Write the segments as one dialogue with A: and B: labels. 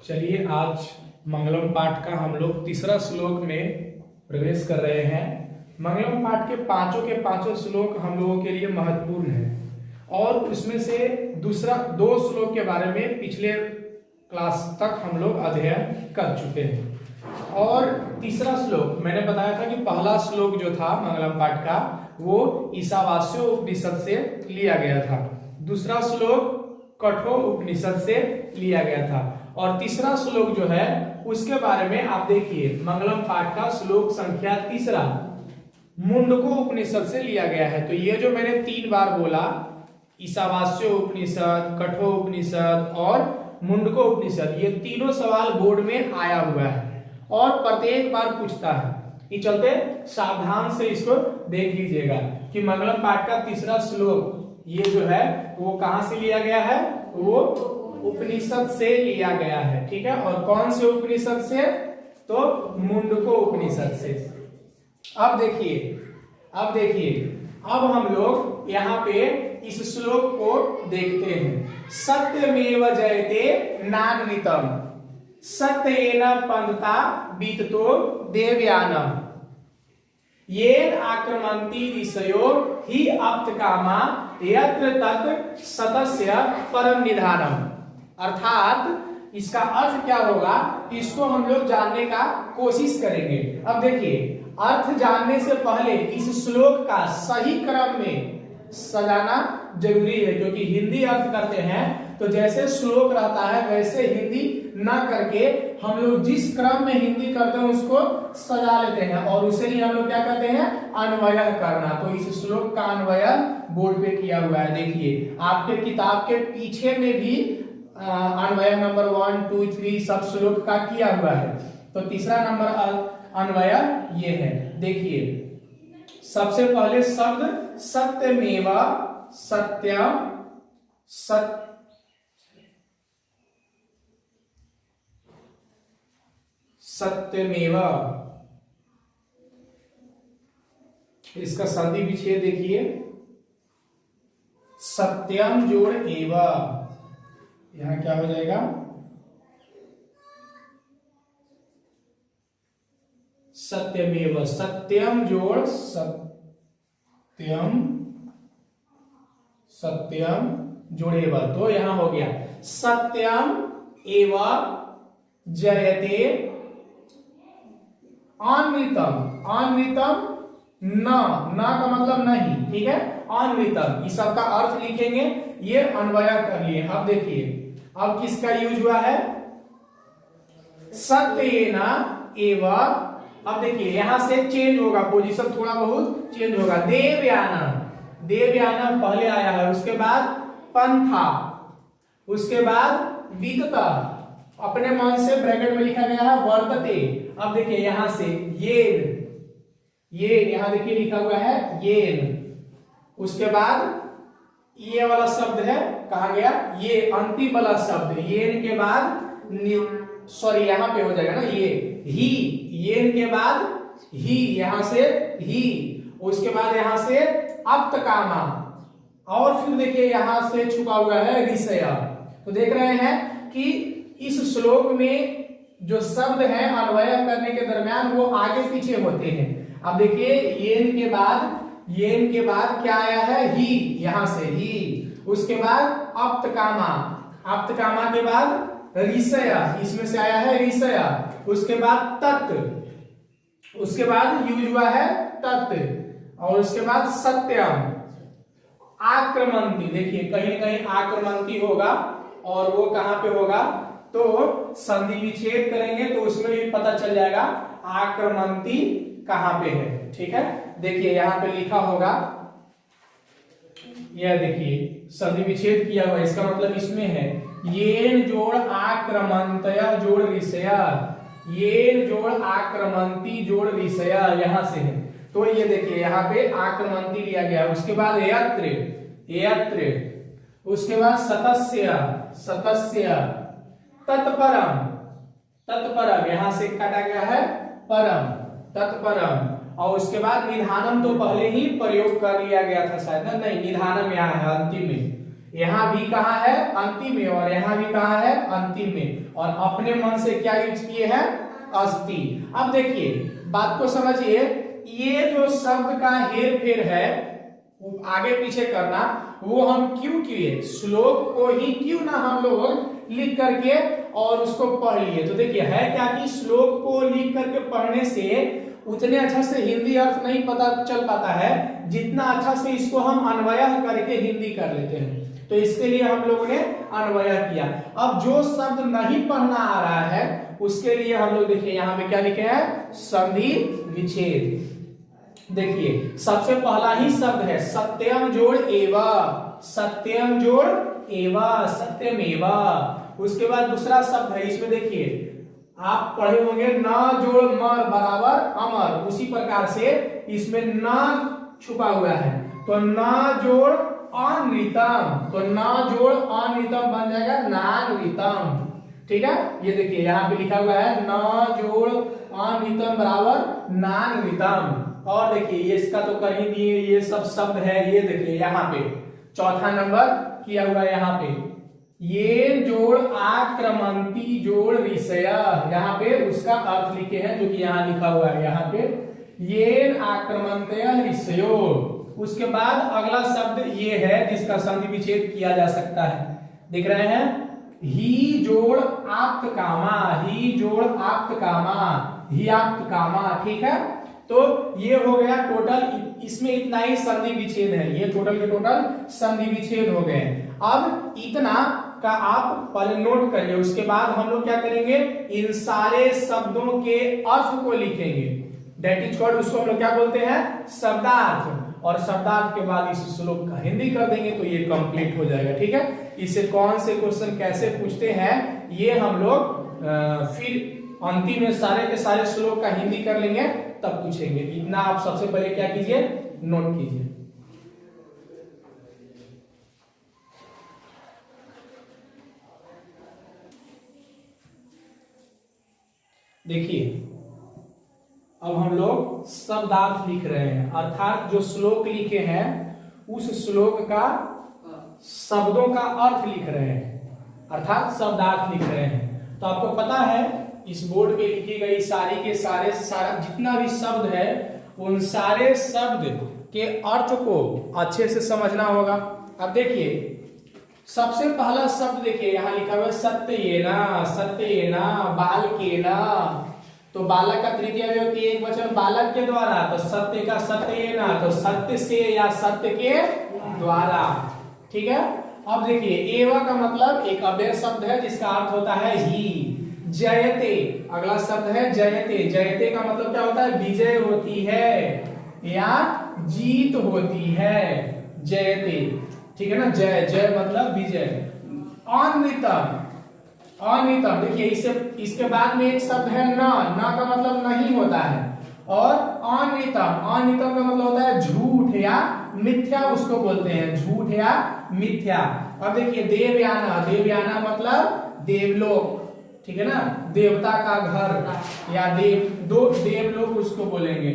A: चलिए आज मंगलम पाठ का हम लोग तीसरा श्लोक में प्रवेश कर रहे हैं। मंगलम पाठ के पांचों श्लोक हम लोगों के लिए महत्वपूर्ण है और उसमें से दूसरा दो श्लोक के बारे में पिछले क्लास तक हम लोग अध्ययन कर चुके हैं। और तीसरा श्लोक मैंने बताया था कि पहला श्लोक जो था मंगलम पाठ का वो ईशावास्य उपनिषद से लिया गया था, दूसरा श्लोक कठोर उपनिषद से लिया गया था और तीसरा श्लोक जो है उसके बारे में आप देखिए मंगलम पाठ का श्लोक संख्या तीसरा मुंडको उपनिषद से लिया गया है। तो ये जो मैंने 3 बार बोला ईशावास्य उपनिषद, कठोर उपनिषद और मुंडको उपनिषद, ये तीनों सवाल बोर्ड में आया हुआ है और प्रत्येक बार पूछता है। ये चलते सावधान से इसको देख लीजिएगा कि मंगलम पाठ का तीसरा श्लोक ये जो है वो कहां से लिया गया है, वो उपनिषद से लिया गया है। ठीक है, और कौन से उपनिषद से, तो मुंडको उपनिषद से। अब देखिए अब हम लोग यहाँ पे इस श्लोक को देखते हैं। सत्यमेव जयते नान्वितम सत्येन पंथता बीततो देवयानम येन आक्रमन्ति ऋषयो हि आप्तकामा यत्र तत् सतस्य परम निधानम। अर्थात इसका अर्थ क्या होगा, इसको हम लोग जानने का कोशिश करेंगे। अब देखिए अर्थ जानने से पहले इस श्लोक का सही क्रम में सजाना जरूरी है, क्योंकि हिंदी अर्थ करते हैं तो जैसे श्लोक रहता है वैसे हिंदी ना करके हम लोग जिस क्रम में हिंदी करते हैं उसको सजा लेते हैं और उसे ही हम लोग क्या कहते हैं, अन्वय करना। तो इस श्लोक का अन्वय बोर्ड पे किया हुआ है। देखिए आपके किताब के पीछे में भी अन्वय नंबर 1, 2, 3 सब श्लोक का किया हुआ है। तो तीसरा नंबर अन्वय ये है। देखिए सबसे पहले शब्द सत्यमेव, सत्यम, सत्यमेव, इसका संधि विच्छेद देखिए, सत्यम जोड़ एव, यहां क्या हो जाएगा, सत्यमेव, सत्यम जोड़ सत्यम जोड़ेव, तो यहां हो गया सत्यम एव जयते अन्वितम न का मतलब नहीं। ठीक है, अन्वितम इस सब का अर्थ लिखेंगे, ये अन्वय कर लिए। अब देखिए अब किसका यूज हुआ है, सत्येन एव। अब देखिए यहां से चेंज होगा, पोजीशन थोड़ा बहुत चेंज होगा। देवयानम पहले आया है, उसके बाद पंथा, उसके बाद बीतता, अपने मन से ब्रैकेट में लिखा गया है वर्तते। अब देखिए यहां से येन, यहां देखिए लिखा हुआ है येन, उसके बाद ये वाला शब्द है कहा गया, ये अंतिम वाला शब्द येन के बाद सॉरी यहां पे हो जाएगा ना ये ही, येन के बाद ही, यहां से ही, उसके बाद यहां से अप्तकामा और फिर देखिए यहां से छुपा हुआ है ऋषय। तो देख रहे हैं कि इस श्लोक में जो शब्द है अन्वय करने के दरमियान वो आगे पीछे होते हैं। अब देखिए येन के बाद क्या आया है, ही, यहां से ही, उसके बाद अप्तकामा के बाद ऋषय, इसमें से आया है ऋषय, उसके बाद तत्, उसके बाद यूज हुआ है तत्, और उसके बाद सत्यम, आक्रमंती। देखिए कहीं ना कहीं आक्रमंती होगा और वो कहां पे होगा, तो संधि विच्छेद करेंगे तो उसमें भी पता चल जाएगा आक्रमंती कहां पे है। ठीक है, देखिए यहां पे लिखा होगा, यह देखिए संधि विच्छेद किया हुआ, इसका मतलब इसमें है येन जोड़ आक्रमंतया जोड़ ऋषया, येन जोड़ आक्रमंती जोड़ ऋषया, यहां से है। तो ये देखिए यहाँ पे आक्रमंती लिया गया, उसके बाद यत्र, उसके बाद सतस्य, तत्परम, यहां से काटा गया है परम, तत्परम, और उसके बाद निधानम तो पहले ही प्रयोग कर लिया गया था शायद, नहीं निधानम यहाँ है अंतिम में, यहाँ भी कहाँ है अंतिम में, और यहाँ भी कहाँ है अंतिम में, और अपने मन से क्या यूज किए हैं अस्ति। अब देखिए बात को समझिए, ये जो शब्द का हेर फेर है आगे पीछे करना, वो हम क्यों किए, श्लोक को ही क्यों ना हम लोग लिख करके और उसको पढ़ लिए। तो देखिए है क्या कि श्लोक को लिख करके पढ़ने से उतने अच्छा से हिंदी अर्थ नहीं पता चल पाता है जितना अच्छा से इसको हम अन्वय करके हिंदी कर लेते हैं। तो इसके लिए हम लोगों ने अन्वय किया। अब जो शब्द नहीं पढ़ना आ रहा है उसके लिए हम लोग देखिए यहाँ पे क्या लिखे हैं, संधि विच्छेद। देखिए सबसे पहला ही शब्द है सत्यम जोड़ एवा, सत्यम जोड़ एवा, सत्यम एवा। उसके बाद दूसरा शब्द है, इसमें देखिए आप पढ़े होंगे न जोड़ मर बराबर अमर, उसी प्रकार से इसमें न छुपा हुआ है, तो न जोड़ अनृतम, तो न जोड़ अनृतम बन जाएगा नानृतम। ठीक है, ये देखिए यहाँ पे लिखा हुआ है न जोड़ अनृतम बराबर नानृतम। और देखिए ये इसका तो कर ही दिए, ये सब शब्द है, ये देखिए यहाँ पे चौथा नंबर किया हुआ है यहाँ पे, ये जोड़ आक्रमंती जोड़ विषय, यहाँ पे उसका अर्थ लिखे हैं जो कि यहाँ लिखा हुआ है यहाँ पे, ये आक्रमंतय विषयो। उसके बाद अगला शब्द ये है जिसका संधि विच्छेद किया जा सकता है, देख रहे हैं, ही जोड़ आप्त कामा, ही जोड़ आप्त कामा, ही आप्त कामा। ठीक है, तो ये हो गया टोटल, इसमें इतना ही संधि विच्छेद है, ये टोटल के टोटल संधि विच्छेद हो गए। अब इतना का आप पहले नोट करिए, उसके बाद हम लोग क्या करेंगे, इन सारे शब्दों के अर्थ को लिखेंगे, दैट इज कॉल्ड, उसको हम लोग क्या बोलते हैं शब्दार्थ, और शब्दार्थ के बाद इस श्लोक का हिंदी कर देंगे तो ये कंप्लीट हो जाएगा। ठीक है, इससे कौन से क्वेश्चन कैसे पूछते हैं ये हम लोग फिर अंतिम में सारे के सारे श्लोक का हिंदी कर लेंगे तब पूछेंगे। इतना आप सबसे पहले क्या कीजिए, नोट कीजिए। देखिए अब हम लोग शब्दार्थ लिख रहे हैं, अर्थात जो श्लोक लिखे हैं उस श्लोक का शब्दों का अर्थ लिख रहे हैं, अर्थात शब्दार्थ लिख रहे हैं। तो आपको पता है इस बोर्ड पे लिखी गई सारी के सारे सारा जितना भी शब्द है उन सारे शब्द के अर्थ को अच्छे से समझना होगा। अब देखिए सबसे पहला शब्द देखिए यहाँ लिखा हुआ है सत्येना, सत्येना बालकेना, तो बालक का तृतीय विभक्ति एक वचन बालक के द्वारा, तो सत्य का सत्येना, तो सत्य से या सत्य के द्वारा। ठीक है, अब देखिए एवा का मतलब एक अव्यय शब्द है जिसका अर्थ होता है ही। जयते अगला शब्द है जयते, जयते का मतलब क्या होता है, विजय होती है या जीत होती है, जयते। ठीक है ना, जय जय मतलब विजय। अनृतम, अनृतम देखिए इसके बाद में एक शब्द है न का मतलब नहीं होता है, और अनृतम, अनृतम का मतलब होता है झूठ या मिथ्या, उसको बोलते हैं झूठ या मिथ्या। अब देखिए देवयाना, देवयाना मतलब देवलोक, ठीक है ना, देवता का घर या देवलोक उसको बोलेंगे।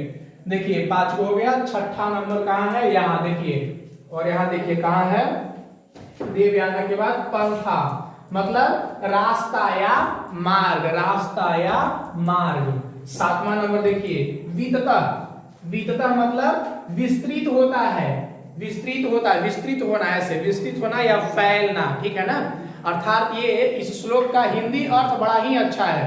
A: देखिए 5 को हो गया, छठा नंबर कहाँ है, यहाँ देखिए, और यहाँ देखिए कहाँ है, देवयाना के बाद पंथा मतलब रास्ता या मार्ग, रास्ता या मार्ग। 7वां नंबर देखिए वितता, वितता मतलब विस्तृत होता है, विस्तृत होता है, विस्तृत होना, ऐसे विस्तृत होना या फैलना। ठीक है ना, अर्थात ये इस श्लोक का हिंदी अर्थ बड़ा ही अच्छा है,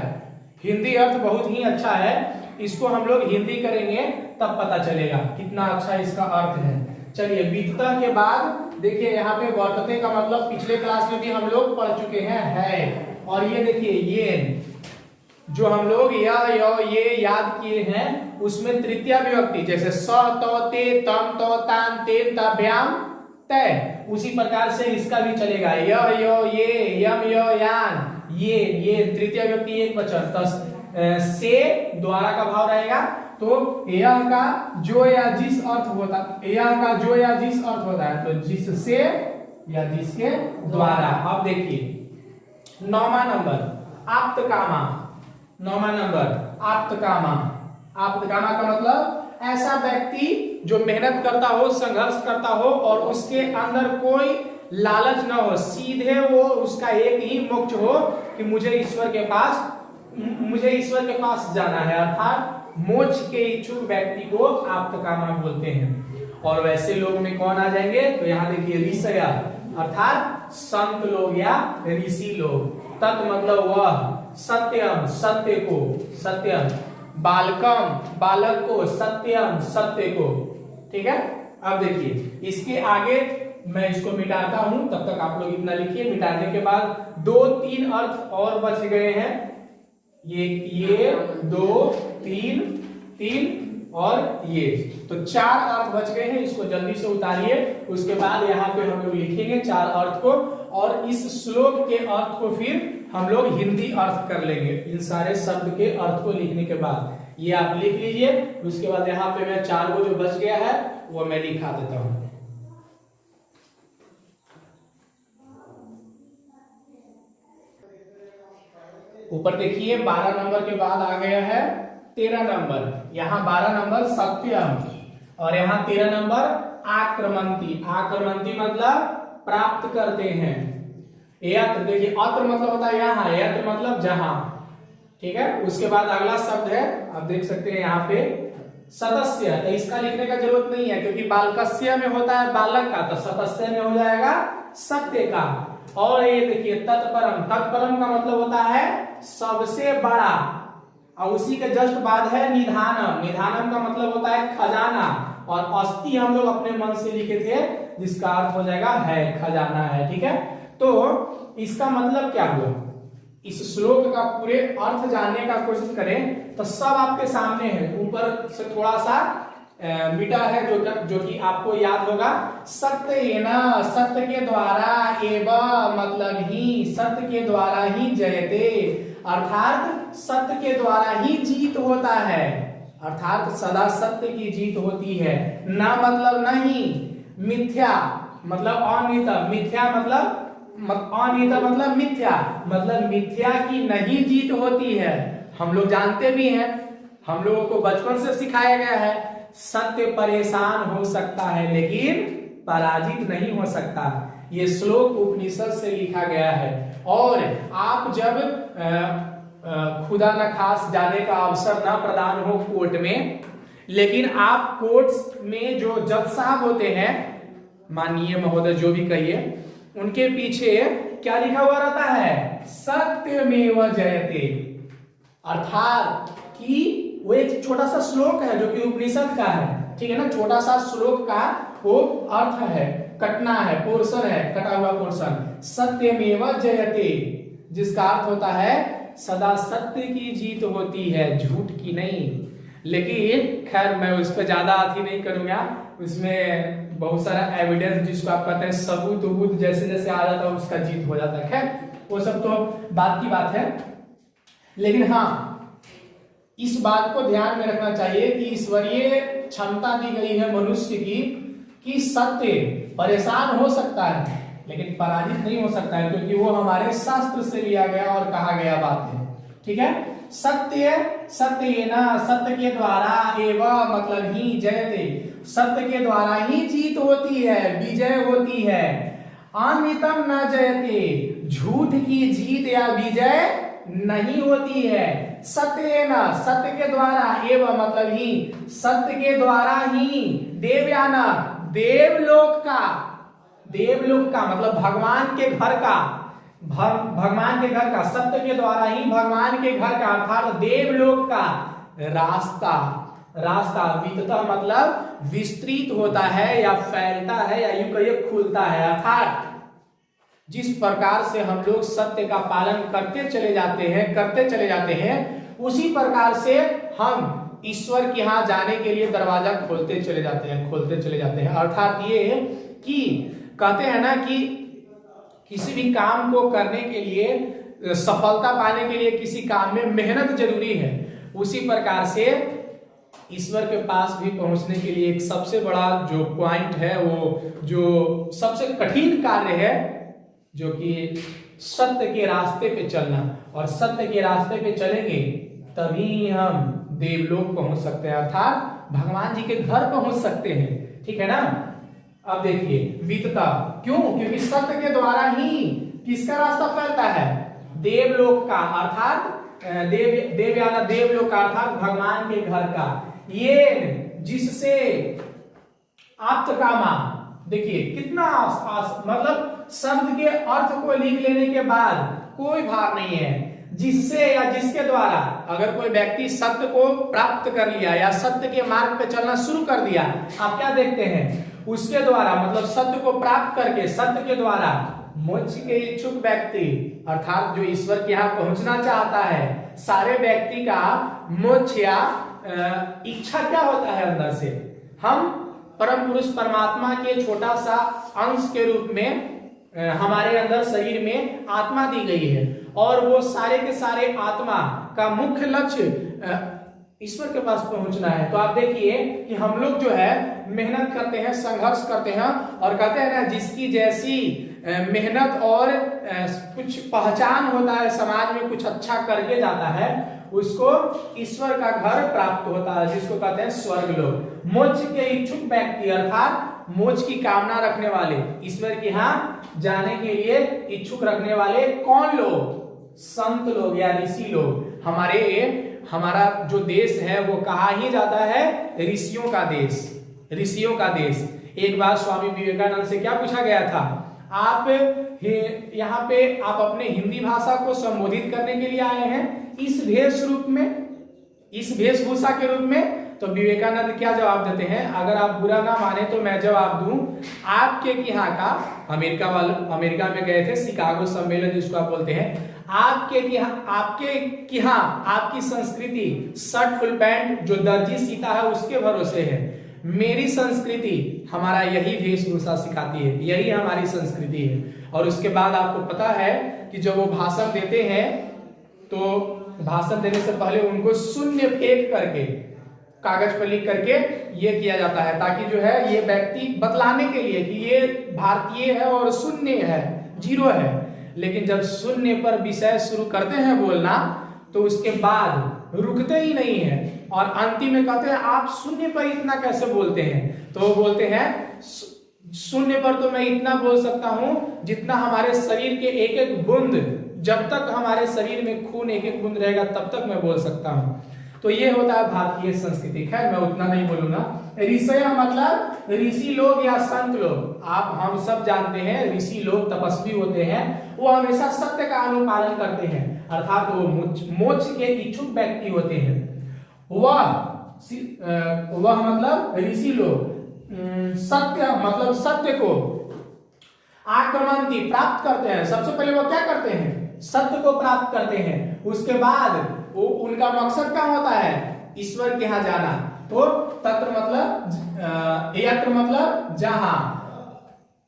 A: हिंदी अर्थ बहुत ही अच्छा है, इसको हम लोग हिंदी करेंगे तब पता चलेगा कितना अच्छा इसका अर्थ है। चलिए वितता के बाद देखिए यहाँ पे वर्तते का मतलब पिछले क्लास में भी हम लोग पढ़ चुके हैं है, और ये देखिए ये जो हम लोग ये याद किए हैं उसमें तृतीय विभक्ति जैसे स तो ते तम तो तान तेन तभ्याम तय, उसी प्रकार से इसका भी चलेगा, ये यम यान, ये तृतीय विभक्ति एक वचन, से द्वारा का भाव रहेगा, तो यह का जो या जिस अर्थ होता, यह का जो या जिस अर्थ होता है, तो जिससे या जिसके द्वारा। अब देखिए 9वां नंबर आप्त कामा, 9वां नंबर आप्त कामा, आप्त कामा का मतलब ऐसा व्यक्ति जो मेहनत करता हो, संघर्ष करता हो और उसके अंदर कोई लालच न हो, सीधे वो उसका एक ही मोक्ष हो कि मुझे ईश्वर के पास जाना है, अर्थात मोक्ष के इच्छुक व्यक्ति को आप्तकामा बोलते हैं। और वैसे लोग में कौन आ जाएंगे, तो यहाँ देखिए ऋषय अर्थात संत लोग या ऋषि लोग। तत् मतलब वह, सत्यम सत्य को, सत्यम, बालकम बालक को, सत्यम सत्य को। ठीक है, अब देखिए इसके आगे मैं इसको मिटाता हूं, तब तक आप लोग इतना लिखिए। मिटाने के बाद 2-3 अर्थ और बच गए हैं, ये 2 3 और ये, तो 4 अर्थ बच गए हैं। इसको जल्दी से उतारिए, उसके बाद यहाँ पे हम लोग लिखेंगे 4 अर्थ को, और इस श्लोक के अर्थ को फिर हम लोग हिंदी अर्थ कर लेंगे। इन सारे शब्द के अर्थ को लिखने के बाद ये आप लिख लीजिए, उसके बाद यहाँ पे मैं 4 को जो बच गया है वो मैं लिखा देता हूं। ऊपर देखिए 12 नंबर के बाद आ गया है 13 नंबर। यहाँ 12 नंबर सत्यम और यहाँ 13 नंबर आक्रमंती। आक्रमंती मतलब प्राप्त करते हैं। यत्र, देखिए अत्र मतलब होता है यहाँ, यत्र मतलब जहां। ठीक है, उसके बाद अगला शब्द है, आप देख सकते हैं यहाँ पे सदस्य। तो इसका लिखने का जरूरत नहीं है क्योंकि बालकस्य में होता है बालक का, तो सदस्य में हो जाएगा सत्य का। और ये देखिए तत्परम, तत्परम का मतलब होता है सबसे बड़ा, और उसी के जस्ट बाद है निधानम। निधानम का मतलब होता है खजाना, और अस्थि हम लोग अपने मन से लिखे थे जिसका अर्थ हो जाएगा है, खजाना है। ठीक है, तो इसका मतलब क्या हुआ, इस श्लोक का पूरे अर्थ जानने का कोशिश करें तो सब आपके सामने है। ऊपर से थोड़ा सा मिटा है जो कि आपको याद होगा। सत्य न, सत्य के द्वारा, एवं मतलब ही, सत्य के द्वारा ही जयते, अर्थात सत्य के द्वारा ही जीत होता है, अर्थात सदा सत्य की जीत होती है। न मतलब नहीं, मिथ्या मतलब अनित, मिथ्या मतलब अनित मतलब मिथ्या, मतलब मिथ्या की नहीं जीत होती है। हम लोग जानते भी हैं, हम लोगों को बचपन से सिखाया गया है, सत्य परेशान हो सकता है लेकिन पराजित नहीं हो सकता। ये श्लोक उपनिषद से लिखा गया है। और आप जब खुदा न खास जाने का अवसर न प्रदान हो कोर्ट में, लेकिन आप कोर्ट में जो जज साहब होते हैं, माननीय महोदय जो भी कहिए, उनके पीछे क्या लिखा हुआ रहता है, सत्यमेव जयते, अर्थात कि वो एक छोटा सा श्लोक है जो कि उपनिषद का है। ठीक है ना, छोटा सा श्लोक का वो अर्थ है, कटना है, पोर्शन है, कटा हुआ पोर्शन। सत्यमेव जयते, जिसका अर्थ होता है सदा सत्य की जीत होती है, झूठ की नहीं। लेकिन खैर मैं उस पर ज्यादा अति नहीं करूंगा, उसमें बहुत सारा एविडेंस जिसको आप कहते हैं सबूत उबूत जैसे जैसे आ जाता है उसका जीत हो जाता है। खैर वो सब तो बात की बात है, लेकिन हाँ इस बात को ध्यान में रखना चाहिए कि ईश्वरीय क्षमता दी गई है मनुष्य की कि सत्य परेशान हो सकता है लेकिन पराजित नहीं हो सकता है, क्योंकि वो हमारे शास्त्र से लिया गया और कहा गया बात है। ठीक है, सत्य सत्य ना, सत्य के द्वारा एवं मतलब ही जयते, सत्य के द्वारा ही जीत होती है, विजय होती है। अनितम न जयते, झूठ की जीत या विजय नहीं होती है। सत्य न, सत्य के द्वारा, एवं मतलब ही, सत्य के द्वारा ही, देवयाना, देवलोक का, देवलोक का मतलब भगवान के घर का, भगवान के घर का, सत्य के द्वारा ही भगवान के घर का अर्थात देवलोक का रास्ता, रास्ता वितता मतलब विस्तृत होता है या फैलता है या यूं कहिए खुलता है। अर्थात जिस प्रकार से हम लोग सत्य का पालन करते चले जाते हैं उसी प्रकार से हम ईश्वर के यहाँ जाने के लिए दरवाजा खोलते चले जाते हैं। अर्थात ये कि कहते हैं ना कि किसी भी काम को करने के लिए, सफलता पाने के लिए किसी काम में मेहनत जरूरी है, उसी प्रकार से ईश्वर के पास भी पहुंचने के लिए एक सबसे बड़ा जो पॉइंट है, वो जो सबसे कठिन कार्य है, जो कि सत्य के रास्ते पे चलना, और सत्य के रास्ते पे चलेंगे तभी हम देवलोक पहुंच सकते हैं, अर्थात भगवान जी के घर पहुंच सकते हैं। ठीक है ना, अब देखिए वितता, क्यों? क्योंकि सत्य के द्वारा ही किसका रास्ता फैलता है? देवलोक का, अर्थात देवयाना, देवलोक का अर्थात भगवान के घर का। ये जिससे आप्त कामा, देखिए कितना मतलब शब्द के अर्थ को लिख लेने के बाद कोई भार नहीं है। जिससे या जिसके द्वारा, अगर कोई व्यक्ति सत्य को प्राप्त कर लिया या सत्य के मार्ग पे चलना शुरू कर दिया, आप क्या देखते हैं? उसके द्वारा मतलब सत्य को प्राप्त करके सत्य के द्वारा मोक्ष के इच्छुक व्यक्ति, अर्थात जो ईश्वर के यहाँ पहुंचना चाहता है, सारे व्यक्ति का मोक्ष या इच्छा क्या होता है अंदर से? हम परम पुरुष परमात्मा के छोटा सा अंश के रूप में हमारे अंदर शरीर में आत्मा दी गई है, और वो सारे के सारे आत्मा का मुख्य लक्ष्य ईश्वर के पास पहुंचना है। तो आप देखिए कि हम लोग जो है मेहनत करते हैं, संघर्ष करते हैं, और कहते हैं ना, जिसकी जैसी मेहनत और कुछ पहचान होता है, समाज में कुछ अच्छा करके जाता है, उसको ईश्वर का घर प्राप्त होता है, जिसको कहते हैं स्वर्ग लोक। मोक्ष के इच्छुक व्यक्ति अर्थात मोक्ष की कामना रखने वाले, ईश्वर के यहाँ जाने के लिए इच्छुक रखने वाले कौन लोग? संत लोग या ऋषि लोग। हमारा जो देश है वो कहा ही जाता है? ऋषियों का देश, ऋषियों का देश। एक बार स्वामी विवेकानंद से क्या पूछा गया था? आप यहाँ पे आप अपने हिंदी भाषा को संबोधित करने के लिए आए हैं इस भेष रूप में, इस वेशभूषा के रूप में? तो विवेकानंद क्या जवाब देते हैं? अगर आप बुरा ना माने तो मैं जवाब दूं, आपके यहाँ का, अमेरिका में गए थे, शिकागो सम्मेलन जिसको आप बोलते हैं, आपके यहाँ आपकी संस्कृति शर्ट फुल पैंट जो दर्जी सीता है उसके भरोसे है। मेरी संस्कृति हमारा यही वेशभूषा सिखाती है, यही हमारी संस्कृति है। और उसके बाद आपको पता है कि जब वो भाषण देते हैं तो भाषण देने से पहले उनको शून्य फेंक करके, कागज पर लिख करके ये किया जाता है, ताकि जो है ये व्यक्ति बतलाने के लिए कि ये भारतीय है और शून्य है, जीरो है। लेकिन जब शून्य पर विषय शुरू करते हैं बोलना, तो उसके बाद रुकते ही नहीं है, और अंतिम में कहते हैं आप शून्य पर इतना कैसे बोलते हैं? तो वो बोलते हैं शून्य पर तो मैं इतना बोल सकता हूं जितना हमारे शरीर के एक एक बूंद, जब तक हमारे शरीर में खून एक एक बूंद रहेगा तब तक मैं बोल सकता हूं। तो ये होता है भारतीय संस्कृति। खैर मैं उतना नहीं बोलूंगा। ऋषय मतलब ऋषि लोग या संत लोग। हम सब जानते हैं ऋषि लोग तपस्वी होते हैं, वो हमेशा सत्य का अनुपालन करते हैं, अर्थात वो मोक्ष के इच्छुक व्यक्ति होते हैं। वह मतलब ऋषि लोग सत्य मतलब सत्य को आक्रमण प्राप्त करते हैं। सबसे पहले वो क्या करते हैं? सत्य को प्राप्त करते हैं। उसके बाद वो उनका मकसद क्या होता है? ईश्वर के यहाँ जाना। तो तत्र मतलब यत्र मतलब जहां,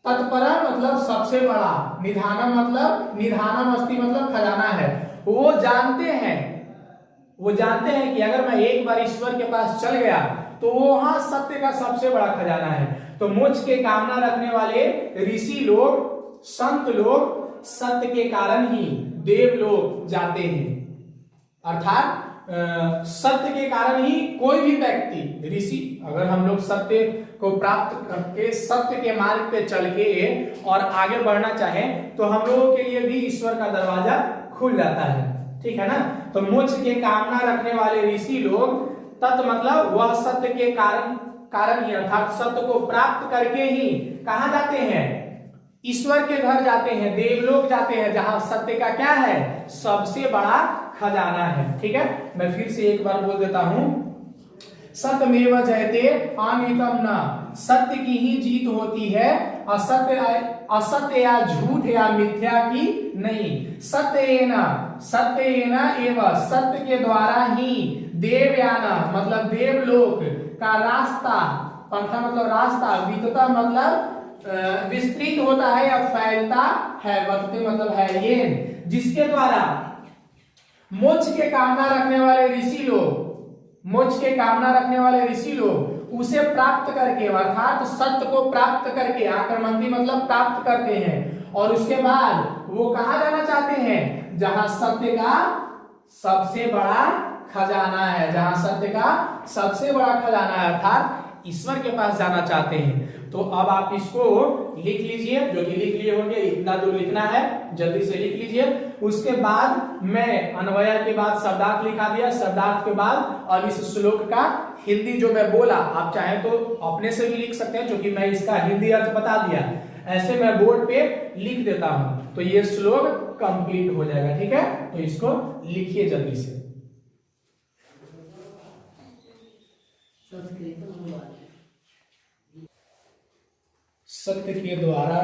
A: तत्पर मतलब सबसे बड़ा, निधानम मतलब निधानम अस्ति मतलब खजाना है। वो जानते हैं कि अगर मैं एक बार ईश्वर के पास चल गया तो वो वहां सत्य का सबसे बड़ा खजाना है। तो मोक्ष के कामना रखने वाले ऋषि लोग, संत लोग सत्य के कारण ही देवलोक जाते हैं, अर्थात सत्य के कारण ही कोई भी व्यक्ति, ऋषि, अगर हम लोग सत्य को प्राप्त करके सत्य के मार्ग पे चल के और आगे बढ़ना चाहें तो हम लोगों के लिए भी ईश्वर का दरवाजा खुल जाता है। ठीक है ना? तो मोक्ष के कामना रखने वाले ऋषि लोग, तत् मतलब वह सत्य के कारण ही, अर्थात सत्य को प्राप्त करके ही कहां जाते हैं? ईश्वर के घर जाते हैं, देवलोक जाते हैं, जहां सत्य का क्या है? सबसे बड़ा खजाना है। ठीक है, मैं फिर से एक बार बोल देता हूं, सत्यमेव जयते अनितम न, सत्य की ही जीत होती है, असत्य या झूठ या मिथ्या की नहीं। सत्येन एवं, सत्य के द्वारा ही देवयान मतलब देवलोक का रास्ता, पंथा मतलब रास्ता, वितता मतलब विस्तृत होता है या फैलता है, वक्ते मतलब है ये, जिसके द्वारा मोक्ष के कामना रखने वाले ऋषि लोग, मोक्ष के कामना रखने वाले ऋषि लोग उसे प्राप्त करके, अर्थात सत्य को प्राप्त करके, आक्रमंती मतलब प्राप्त करते हैं, और उसके बाद वो कहां जाना चाहते हैं? जहां सत्य का सबसे बड़ा खजाना है, जहां सत्य का सबसे बड़ा खजाना है, अर्थात ईश्वर के पास जाना चाहते हैं। तो अब आप इसको लिख लीजिए, जो कि लिख लिए होंगे, इतना दूर लिखना है, जल्दी से लिख लीजिए। उसके बाद मैं अन्वय के बाद शब्दार्थ लिखा दिया, शब्दार्थ के बाद अब इस श्लोक का हिंदी जो मैं बोला, आप चाहे तो अपने से भी लिख सकते हैं, क्योंकि मैं इसका हिंदी अर्थ बता दिया, ऐसे मैं बोर्ड पे लिख देता हूं तो ये श्लोक कंप्लीट हो जाएगा। ठीक है, तो इसको लिखिए जल्दी से। सत्य के द्वारा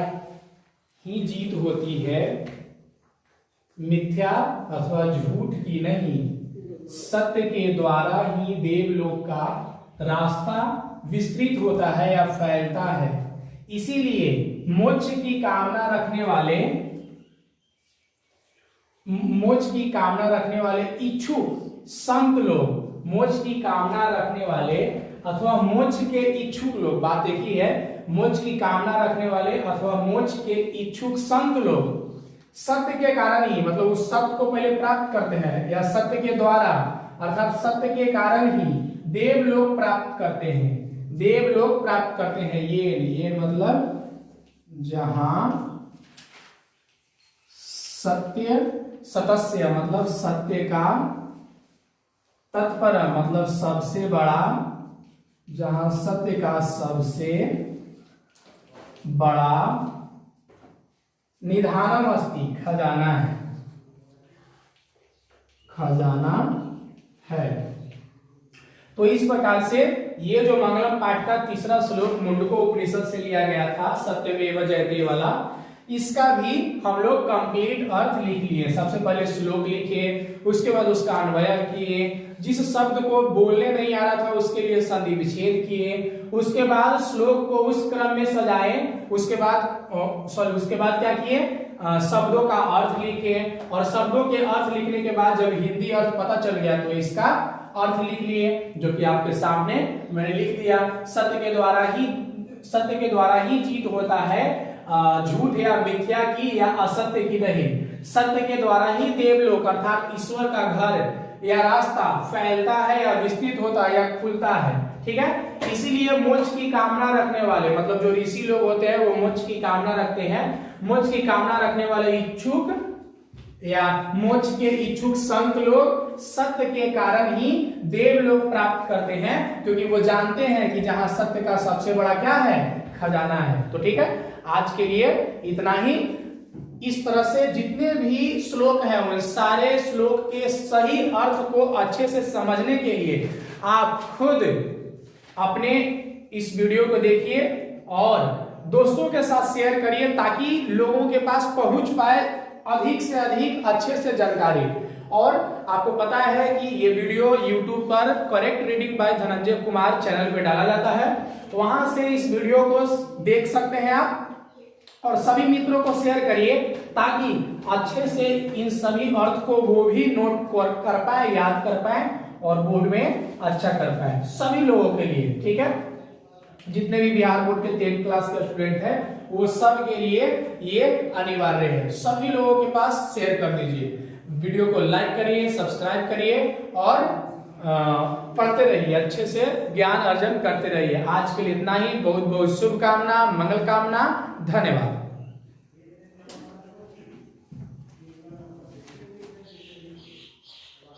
A: ही जीत होती है, मिथ्या अथवा झूठ की नहीं। सत्य के द्वारा ही देवलोक का रास्ता विस्तृत होता है या फैलता है। इसीलिए मोक्ष की कामना रखने वाले इच्छुक संत लोग, मोक्ष की कामना रखने वाले अथवा मोक्ष के इच्छुक लोग, बात देखी है, मोक्ष की कामना रखने वाले अथवा मोक्ष के इच्छुक संत लोग सत्य के कारण ही, मतलब उस सत्य को पहले प्राप्त करते हैं, या सत्य के द्वारा अर्थात सत्य के कारण ही देवलोक प्राप्त करते हैं। देवलोक प्राप्त करते हैं, ये मतलब जहां सत्य, सतस्य मतलब सत्य का, तत्पर मतलब सबसे बड़ा, जहां सत्य का सबसे बड़ा निधानम अस्ति, खजाना है, खजाना है। तो इस प्रकार से ये जो मंगलम पाठ का तीसरा श्लोक मुंडको उपनिषद से लिया गया था, सत्यमेव जयते वाला, इसका भी हम लोग कंप्लीट अर्थ लिख लिए। सबसे पहले श्लोक लिखे, उसके बाद उसका अन्वय किए, जिस शब्द को बोलने नहीं आ रहा था उसके लिए संधि विच्छेद किए, उसके बाद श्लोक को उस क्रम में सजाए, उसके बाद क्या किए, शब्दों का अर्थ लिखे, और शब्दों के अर्थ लिखने के बाद जब हिंदी अर्थ पता चल गया तो इसका अर्थ लिख लिए, जो कि आपके सामने मैंने लिख दिया। सत्य के द्वारा ही जीत होता है, झूठ या मिथ्या की या असत्य की नहीं। सत्य के द्वारा ही देवलोक अर्थात ईश्वर का घर या रास्ता फैलता है या विस्तृत होता है या खुलता है। ठीक है, इसीलिए मोक्ष की कामना रखने वाले, मतलब जो ऋषि लोग होते हैं वो मोक्ष की कामना रखते हैं। मोक्ष की कामना रखने वाले इच्छुक या मोक्ष के इच्छुक संत लोग सत्य के कारण ही देवलोक प्राप्त करते हैं, क्योंकि वो जानते हैं कि जहां सत्य का सबसे बड़ा क्या है, खजाना है। तो ठीक है, आज के लिए इतना ही। इस तरह से जितने भी श्लोक हैं उन सारे श्लोक के सही अर्थ को अच्छे से समझने के लिए आप खुद अपने इस वीडियो को देखिए और दोस्तों के साथ शेयर करिए, ताकि लोगों के पास पहुंच पाए अधिक से अधिक अच्छे से जानकारी। और आपको पता है कि ये वीडियो YouTube पर correct reading by Dhananjay Kumar channel पे डाला जाता है, तो वहां से इस वीडियो को देख सकते हैं आप, और सभी मित्रों को शेयर करिए ताकि अच्छे से इन सभी अर्थ को वो भी नोट कर पाए, याद कर पाए और बोर्ड में अच्छा कर पाए, सभी लोगों के लिए। ठीक है, जितने भी बिहार बोर्ड के 10th क्लास के स्टूडेंट हैं वो सब के लिए ये अनिवार्य है। सभी लोगों के पास शेयर कर दीजिए, वीडियो को लाइक करिए, सब्सक्राइब करिए और पढ़ते रहिए, अच्छे से ज्ञान अर्जन करते रहिए। आज के लिए इतना ही। बहुत बहुत शुभकामना, मंगल कामना, धन्यवाद।